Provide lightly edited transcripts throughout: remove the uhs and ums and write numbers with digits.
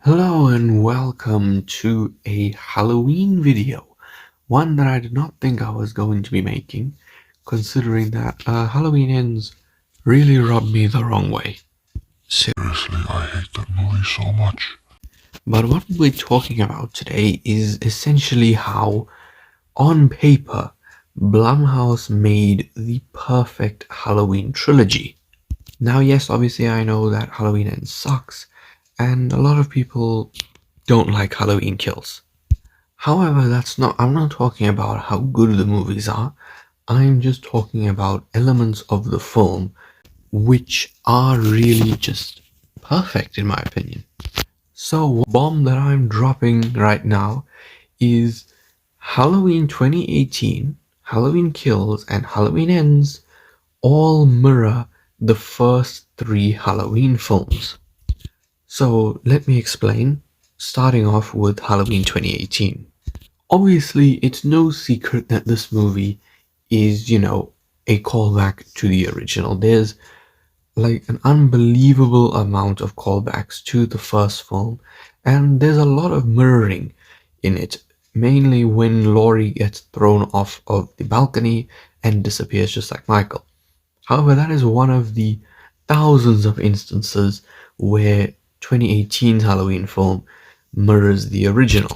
Hello and welcome to a Halloween video. One that I did not think I was going to be making, considering that Halloween Ends really rubbed me the wrong way. Seriously, I hate that movie so much. But what we're talking about today is essentially how, on paper, Blumhouse made the perfect Halloween trilogy. Now, yes, obviously I know that Halloween Ends sucks, and a lot of people don't like Halloween Kills. However, I'm not talking about how good the movies are. I'm just talking about elements of the film which are really just perfect in my opinion. So, one bomb that I'm dropping right now is Halloween 2018, Halloween Kills, and Halloween Ends all mirror the first three Halloween films. So, let me explain, starting off with Halloween 2018. Obviously, it's no secret that this movie is, a callback to the original. There's like an unbelievable amount of callbacks to the first film, and there's a lot of mirroring in it, mainly when Laurie gets thrown off of the balcony and disappears just like Michael. However, that is one of the thousands of instances where 2018's Halloween film mirrors the original.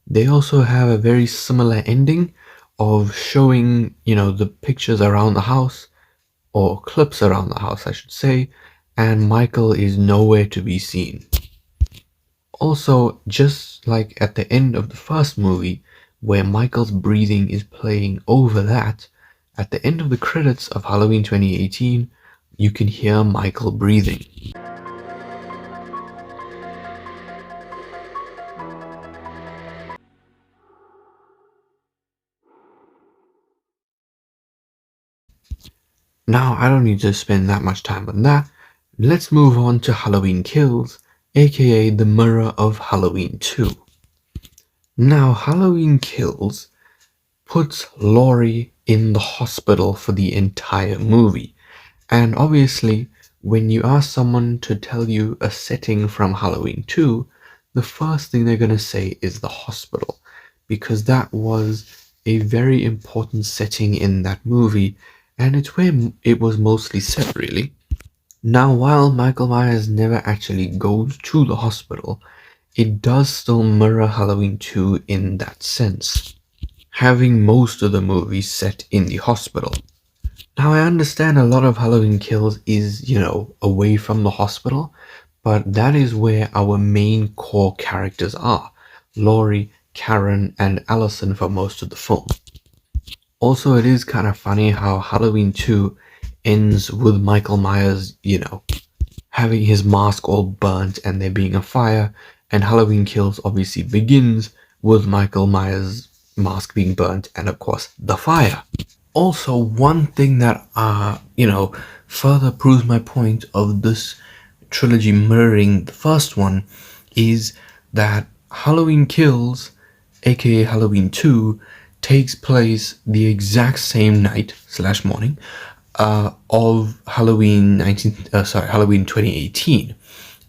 They also have a very similar ending of showing, the pictures around the house, or clips around the house, I should say, and Michael is nowhere to be seen. Also, just like at the end of the first movie, where Michael's breathing is playing over that, at the end of the credits of Halloween 2018, you can hear Michael breathing. Now, I don't need to spend that much time on that. Let's move on to Halloween Kills, aka the mirror of Halloween 2. Now, Halloween Kills puts Laurie in the hospital for the entire movie. And obviously, when you ask someone to tell you a setting from Halloween 2, the first thing they're going to say is the hospital, because that was a very important setting in that movie, and it's where it was mostly set, really. Now, while Michael Myers never actually goes to the hospital, it does still mirror Halloween 2 in that sense, having most of the movie set in the hospital. Now, I understand a lot of Halloween Kills is, away from the hospital, but that is where our main core characters are: Laurie, Karen, and Allison for most of the film. Also, it is kind of funny how Halloween 2 ends with Michael Myers, having his mask all burnt and there being a fire, and Halloween Kills obviously begins with Michael Myers' mask being burnt and, of course, the fire. Also, one thing that, further proves my point of this trilogy mirroring the first one is that Halloween Kills, aka Halloween 2, takes place the exact same night slash morning of Halloween 2018.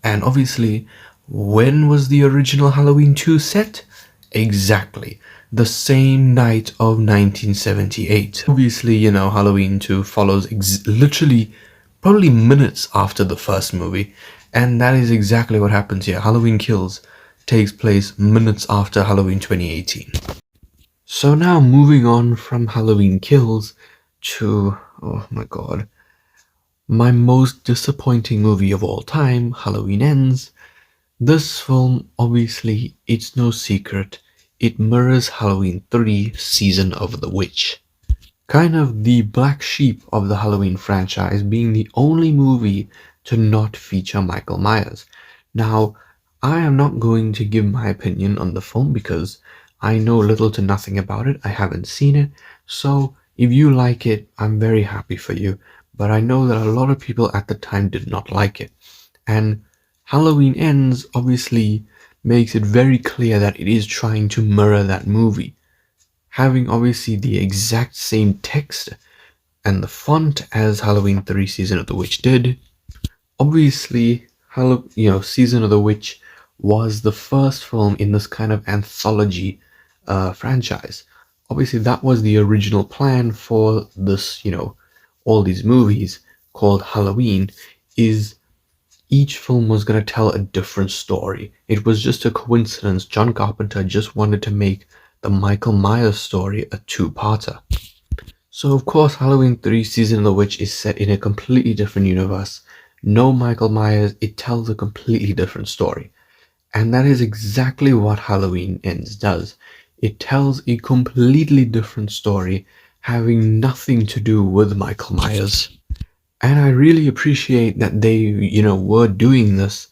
And obviously, when was the original Halloween 2 set? Exactly the same night of 1978. Obviously, Halloween 2 follows literally probably minutes after the first movie, and that is exactly what happens here. Halloween Kills takes place minutes after Halloween 2018. So now moving on from Halloween Kills to, oh my god, my most disappointing movie of all time, Halloween Ends. This film, obviously, it's no secret, it mirrors Halloween 3 Season of the Witch. Kind of the black sheep of the Halloween franchise, being the only movie to not feature Michael Myers. Now, I am not going to give my opinion on the film because I know little to nothing about it, I haven't seen it, so if you like it, I'm very happy for you, but I know that a lot of people at the time did not like it. And Halloween Ends obviously makes it very clear that it is trying to mirror that movie, having obviously the exact same text and the font as Halloween 3 Season of the Witch did. Obviously, Season of the Witch was the first film in this kind of anthology franchise. Obviously, that was the original plan for this, all these movies called Halloween, is each film was going to tell a different story. It was just a coincidence. John Carpenter just wanted to make the Michael Myers story a two-parter. So, of course, Halloween 3 Season of the Witch is set in a completely different universe. No Michael Myers, it tells a completely different story. And that is exactly what Halloween Ends does. It tells a completely different story, having nothing to do with Michael Myers. And I really appreciate that they, were doing this.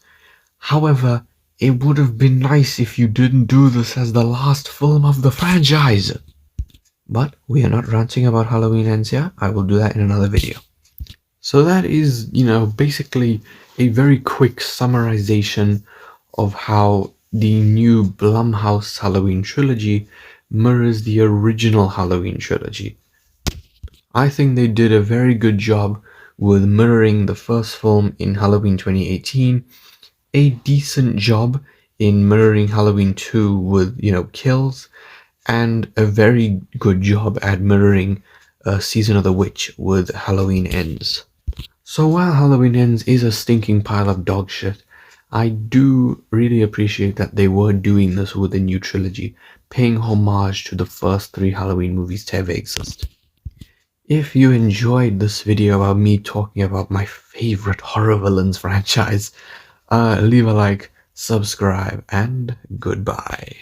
However, it would have been nice if you didn't do this as the last film of the franchise. But we are not ranting about Halloween Ends here. I will do that in another video. So that is, basically a very quick summarization of how the new Blumhouse Halloween trilogy mirrors the original Halloween trilogy. I think they did a very good job with mirroring the first film in Halloween 2018, a decent job in mirroring Halloween 2 with, kills, and a very good job at mirroring Season of the Witch with Halloween Ends. So while Halloween Ends is a stinking pile of dog shit, I do really appreciate that they were doing this with a new trilogy, paying homage to the first 3 Halloween movies to ever exist. If you enjoyed this video about me talking about my favorite horror villains franchise, leave a like, subscribe, and goodbye.